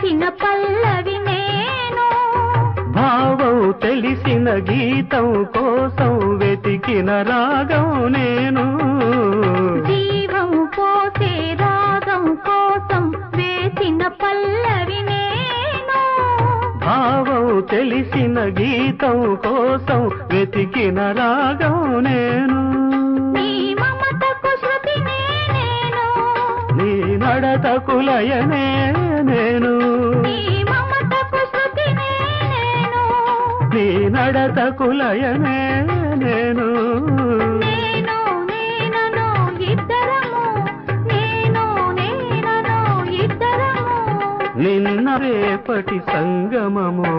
వేసిన పల్లవి నేను భావం తెలిసిన గీతం కోసం వెతికిన రాగం నేను జీవం పోసే రాగం కోసం వేసిన పల్లవి నేను భావం తెలిసిన గీతం కోసం వెతికిన రాగం నేను నీ మమతకు శృతినే నేను నీ నడతకు లయనే నేను నీ మమతకు శృతినే నేను నీ నడతకు లయనే నేను నేను నేనను ఇద్దరము నేను నేనను ఇద్దరము నిన్న రేపటి సంగమము